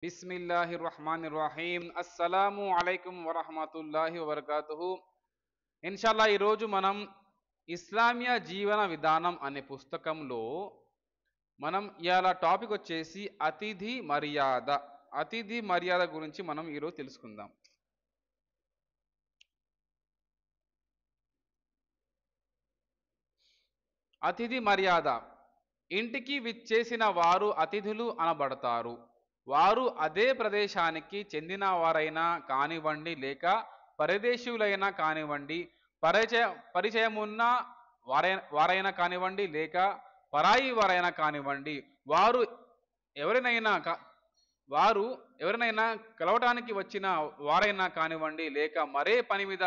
బిస్మిల్లాహిర్రహమానిర్రహీం. అస్సలాము అలైకుం వరహమతుల్లాహి వబర్కాతుహు. ఇన్షాల్లా ఈరోజు మనం ఇస్లామియా జీవన విధానం అనే పుస్తకంలో మనం ఇవాళ టాపిక్ వచ్చేసి అతిథి మర్యాద. అతిథి మర్యాద గురించి మనం ఈరోజు తెలుసుకుందాం. అతిథి మర్యాద. ఇంటికి విచ్చేసిన వారు అతిథులు అనబడతారు. వారు అదే ప్రదేశానికి చెందిన వారైనా కానివ్వండి, లేక పరదేశీయులైనా కానివ్వండి, పరిచయమున్న వారైనా కానివ్వండి, లేక పరాయి వారైనా కానివ్వండి, వారు ఎవరినైనా వారు ఎవరినైనా కలవటానికి వచ్చిన వారైనా కానివ్వండి, లేక మరే పని మీద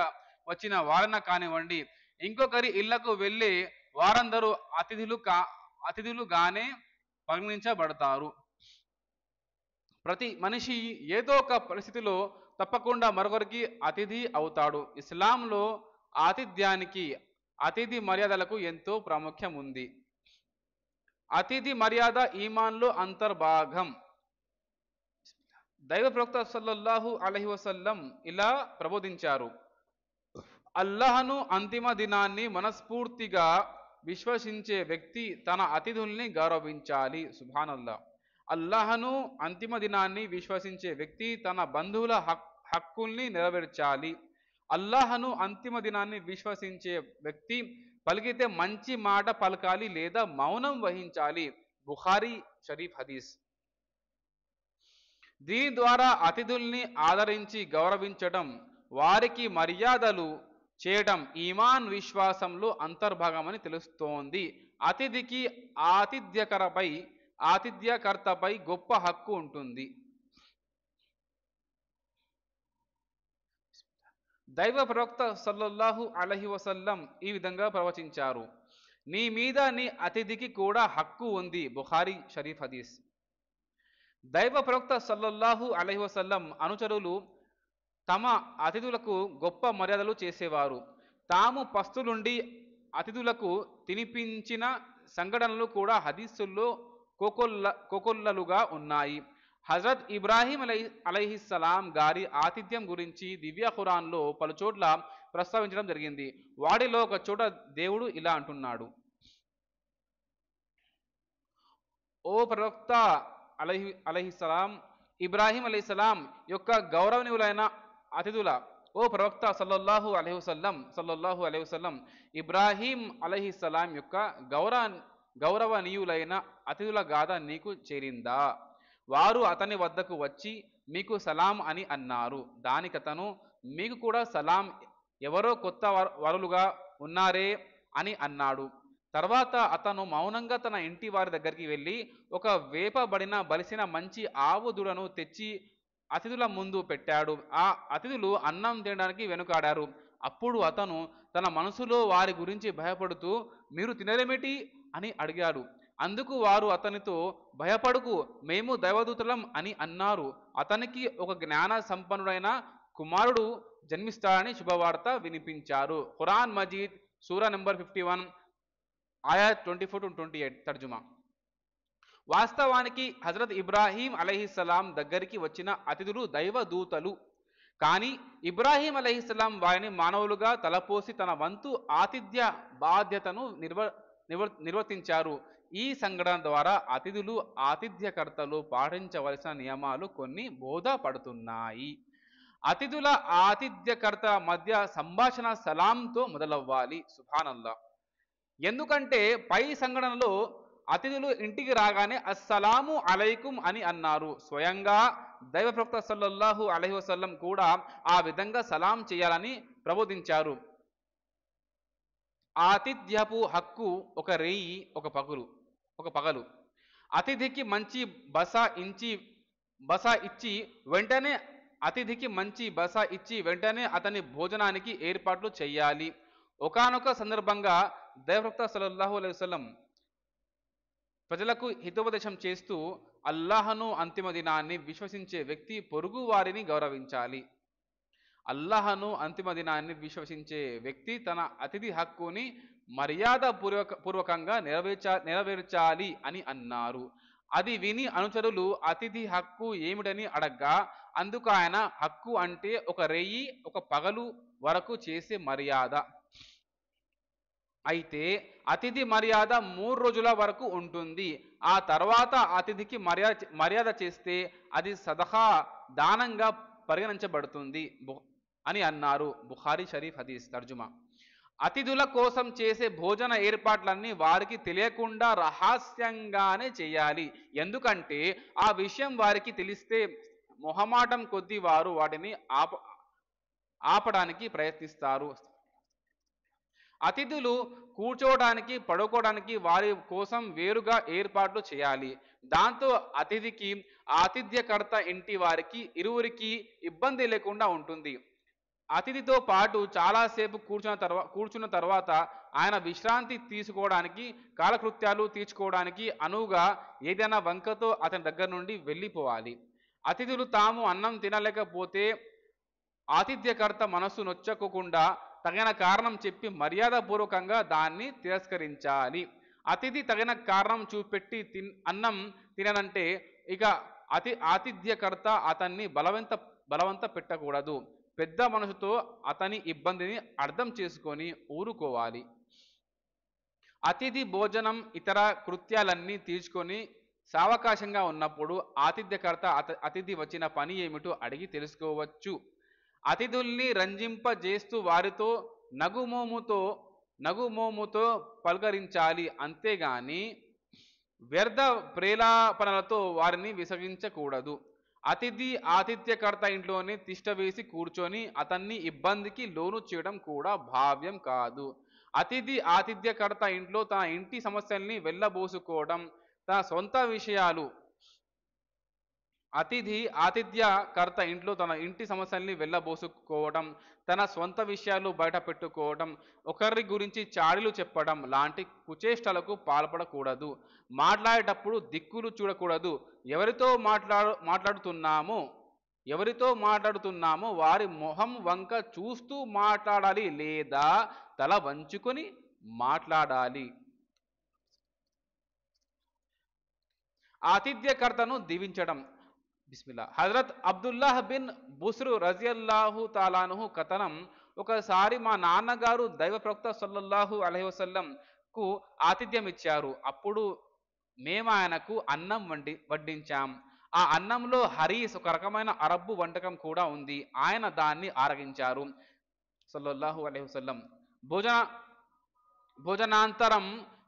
వచ్చిన వారైనా కానివ్వండి, ఇంకొకరి ఇళ్లకు వెళ్ళే వారందరూ అతిథులుగానే పరిగణించబడతారు. ప్రతి మనిషి ఏదో ఒక పరిస్థితిలో తప్పకుండా మరొకరికి అతిథి అవుతాడు. ఇస్లాంలో ఆతిథ్యానికి, అతిథి మర్యాదలకు ఎంతో ప్రాముఖ్యం ఉంది. అతిథి మర్యాద ఈమాన్లో అంతర్భాగం. దైవ ప్రవక్త సల్లల్లాహు అలైహి వసల్లం ఇలా ప్రబోధించారు: అల్లాహ్ను అంతిమ దినాన్ని మనస్ఫూర్తిగా విశ్వసించే వ్యక్తి తన అతిథుల్ని గౌరవించాలి. సుబ్హానల్లాహ్. అల్లాహ్ను అంతిమ దినాన్ని విశ్వసించే వ్యక్తి తన బంధువుల హక్కుల్ని నెరవేర్చాలి. అల్లాహ్ను అంతిమ దినాన్ని విశ్వసించే వ్యక్తి పలికితే మంచి మాట పలకాలి లేదా మౌనం వహించాలి. బుఖారీ షరీఫ్ హదీస్. దీని ద్వారా అతిథుల్ని ఆదరించి గౌరవించడం, వారికి మర్యాదలు చేయడం ఈమాన్ విశ్వాసంలో అంతర్భాగమని తెలుస్తోంది. అతిథికి ఆతిథ్యకర్తపై గొప్ప హక్కు ఉంటుంది. దైవ ప్రవక్త సల్లల్లాహు అలైహి వసల్లం ఈ విధంగా ప్రవచించారు: నీ మీద నీ అతిథికి కూడా హక్కు ఉంది. బుఖారీ షరీఫ్ హదీస్. దైవ ప్రవక్త సల్లల్లాహు అలైహి వసల్లం అనుచరులు తమ అతిథులకు గొప్ప మర్యాదలు చేసేవారు. తాము పస్తులుండి అతిథులకు తినిపించిన సంఘటనలు కూడా హదీసుల్లో కోకొల్లలుగా ఉన్నాయి. హజరత్ ఇబ్రాహీం అలైహిస్సలాం గారి ఆతిథ్యం గురించి దివ్య ఖురాన్లో పలుచోట్ల ప్రస్తావించడం జరిగింది. వాటిలో ఒక చోట దేవుడు ఇలా అంటున్నాడు: ఓ ప్రవక్త అలైహిస్సలాం, ఇబ్రాహీం అలైహిస్సలాం యొక్క గౌరవనీయులైన అతిథుల, ఓ ప్రవక్త సల్లల్లాహు అలైహి వసల్లం, ఇబ్రాహీం అలైహిస్సలాం యొక్క గౌరవనీయులైన అతిథుల గాథ నీకు చేరిందా? వారు అతని వద్దకు వచ్చి మీకు సలాం అని అన్నారు. దానికతను మీకు కూడా సలాం, ఎవరో కొత్త వరులుగా ఉన్నారే అని అన్నాడు. తర్వాత అతను మౌనంగా తన ఇంటి వారి దగ్గరికి వెళ్ళి ఒక వేపబడిన బలిసిన మంచి ఆవు దూడను తెచ్చి అతిథుల ముందు పెట్టాడు. ఆ అతిథులు అన్నం తినడానికి వెనుకాడారు. అప్పుడు అతను తన మనసులో వారి గురించి భయపడుతూ, మీరు తినరేమిటి అని అడిగాడు. అందుకు వారు అతనితో, భయపడుకు, మేము దైవదూతలం అని అన్నారు. అతనికి ఒక జ్ఞాన సంపన్నుడైన కుమారుడు జన్మిస్తాడని శుభవార్త వినిపించారు. ఖురాన్ మజీద్ సూరా నంబర్ 51 ఆయత్ 24-28 తర్జుమా. వాస్తవానికి హజరత్ ఇబ్రాహీం అలైహిస్సలాం దగ్గరికి వచ్చిన అతిథులు దైవదూతలు. కానీ ఇబ్రాహీం అలైహిస్సలాం వారిని మానవులుగా తలపోసి తన వంతు ఆతిథ్య బాధ్యతను నిర్వర్తించారు. ఈ సంఘటన ద్వారా అతిథులు, ఆతిథ్యకర్తలు పాటించవలసిన నియమాలు కొన్ని బోధపడుతున్నాయి. అతిథుల, ఆతిథ్యకర్త మధ్య సంభాషణ సలాంతో మొదలవ్వాలి. సుబ్హానల్లాహ్. ఎందుకంటే పై సంఘటనలో అతిథులు ఇంటికి రాగానే అస్సలాము అలైకుం అని అన్నారు. స్వయంగా దైవ ప్రవక్త సల్లల్లాహు అలైహి వసల్లం కూడా ఆ విధంగా సలాం చేయాలని ప్రబోధించారు. ఆతిథ్యపు హక్కు ఒక రేయి, ఒక పగలు. అతిథికి మంచి బస ఇచ్చి వెంటనే అతని భోజనానికి ఏర్పాట్లు చేయాలి. ఒకానొక సందర్భంగా దైవప్రవక్త సల్లల్లాహు అలైహి వసల్లం ప్రజలకు హితోపదేశం చేస్తూ, అల్లాహ్ను అంతిమ దినాన్ని విశ్వసించే వ్యక్తి పొరుగు వారిని గౌరవించాలి. అల్లాహ్ను అంతిమ దినాన్ని విశ్వసించే వ్యక్తి తన అతిథి హక్కుని మర్యాద పూర్వకంగా నెరవేర్చాలి అని అన్నారు. అది విని అనుచరులు అతిథి హక్కు ఏమిటని అడగ్గా అందుకు ఆయన, హక్కు అంటే ఒక రెయ్యి ఒక పగలు వరకు చేసే మర్యాద. అయితే అతిథి మర్యాద 3 రోజుల వరకు ఉంటుంది. ఆ తర్వాత అతిథికి మర్యాద చేస్తే అది సదఖా దానంగా పరిగణించబడుతుంది అని అన్నారు. బుఖారీ షరీఫ్ హదీస్ తర్జుమా. అతిథుల కోసం చేసే భోజన ఏర్పాట్లన్నీ వారికి తెలియకుండా రహస్యంగానే చేయాలి. ఎందుకంటే ఆ విషయం వారికి తెలిస్తే మొహమాటం కొద్దీ వారు వాటిని ఆపడానికి ప్రయత్నిస్తారు. అతిథులు కూర్చోవడానికి పడుకోవడానికి వారి కోసం వేరుగా ఏర్పాట్లు చేయాలి. దాంతో అతిథికి ఆతిథ్యకర్త ఇంటి వారికి ఇరువురికి ఇబ్బంది లేకుండా ఉంటుంది. అతిథితో పాటు చాలాసేపు కూర్చున్న తర్వాత ఆయన విశ్రాంతి తీసుకోవడానికి, కాలకృత్యాలు తీర్చుకోవడానికి అనువుగా ఏదైనా వంకతో అతని దగ్గర నుండి వెళ్ళిపోవాలి. అతిథులు తాము అన్నం తినలేకపోతే ఆతిథ్యకర్త మనస్సు నొచ్చకోకుండా తగిన కారణం చెప్పి మర్యాదపూర్వకంగా దాన్ని తిరస్కరించాలి. అతిథి తగిన కారణం చూపెట్టి అన్నం తిననంటే ఇక ఆతిథ్యకర్త అతన్ని బలవంత పెట్టకూడదు. పెద్ద మనసుతో అతని ఇబ్బందిని అర్థం చేసుకొని ఊరుకోవాలి. అతిథి భోజనం ఇతర కృత్యాలన్నీ తీర్చుకొని సావకాశంగా ఉన్నప్పుడు ఆతిథ్యకర్త అతిథి వచ్చిన పని ఏమిటో అడిగి తెలుసుకోవచ్చు. అతిథుల్ని రంజింపజేస్తూ వారితో నగుమోముతో పలకరించాలి. అంతేగాని వ్యర్థ ప్రేలాపనలతో వారిని విసగించకూడదు. అతిథి ఆతిథ్యకర్త ఇంట్లోనే తిష్టవేసి కూర్చొని అతన్ని ఇబ్బందికి లోను చేయడం కూడా భావ్యం కాదు. అతిథి ఆతిథ్యకర్త ఇంట్లో తన ఇంటి సమస్యల్ని వెళ్ళబోసుకోవడం, తన సొంత విషయాలు అతిథి ఆతిథ్యకర్త ఇంట్లో తన ఇంటి సమస్యల్ని వెళ్ళబోసుకోవడం, తన సొంత విషయాలు బయట పెట్టుకోవడం, ఒకరి గురించి చాడీలు చెప్పడం లాంటి కుచేష్టలకు పాల్పడకూడదు. మాట్లాడేటప్పుడు దిక్కులు చూడకూడదు. ఎవరితో మాట్లాడుతున్నామో వారి మొహం వంక చూస్తూ మాట్లాడాలి లేదా తల వంచుకొని మాట్లాడాలి. ఆతిథ్యకర్తను దీవించడం. బిస్మిల్లా. హజరత్ అబ్దుల్లాహ్ బిన్ బుస్రు రజియల్లాహు తాలానుహు కథనం, ఒకసారి మా నాన్నగారు దైవ ప్రవక్త సల్లల్లాహు అలైహి వసల్లంకు ఆతిథ్యం ఇచ్చారు. అప్పుడు మేము ఆయనకు అన్నం వడ్డించాం. ఆ అన్నంలో హరీస్, ఒక రకమైన అరబ్బు వంటకం కూడా ఉంది. ఆయన దాన్ని ఆరగించారు సల్లల్లాహు అలైహి వసల్లం. భోజనాంతరం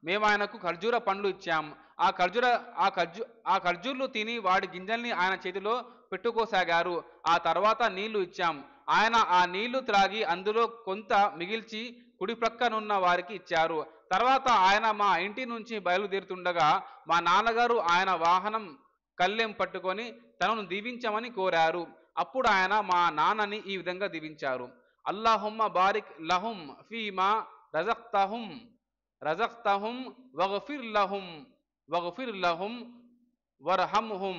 మేము ఆయనకు ఖర్జూర పండ్లు ఇచ్చాం. ఆ ఖర్జూర్లు తిని వాడి గింజల్ని ఆయన చేతిలో పెట్టుకోసాగారు. ఆ తర్వాత నీళ్లు ఇచ్చాం. ఆయన ఆ నీళ్లు త్రాగి అందులో కొంత మిగిల్చి కుడి ప్రక్కనున్న వారికి ఇచ్చారు. తర్వాత ఆయన మా ఇంటి నుంచి బయలుదేరుతుండగా మా నాన్నగారు ఆయన వాహనం కళ్ళెం పట్టుకొని తనను దీవించమని కోరారు. అప్పుడు ఆయన మా నాన్నని ఈ విధంగా దీవించారు: అల్లాహుమ్మ బారిక్ లహుం ఫీమా రజక్తహుం వగ్ఫిర్ లహుం వర్హమ్హుం.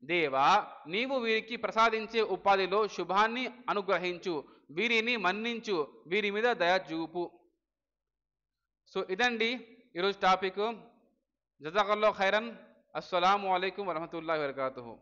దేవా, నీవు వీరికి ప్రసాదించే ఉపాధిలో శుభాన్ని అనుగ్రహించు, వీరిని మన్నించు, వీరి మీద దయ చూపు. సో ఇదండి ఈరోజు టాపిక్. జజాకల్లాహు ఖైరన్. అస్సలాము అలైకుం వరహమతుల్లాహి వబరకాతుహు.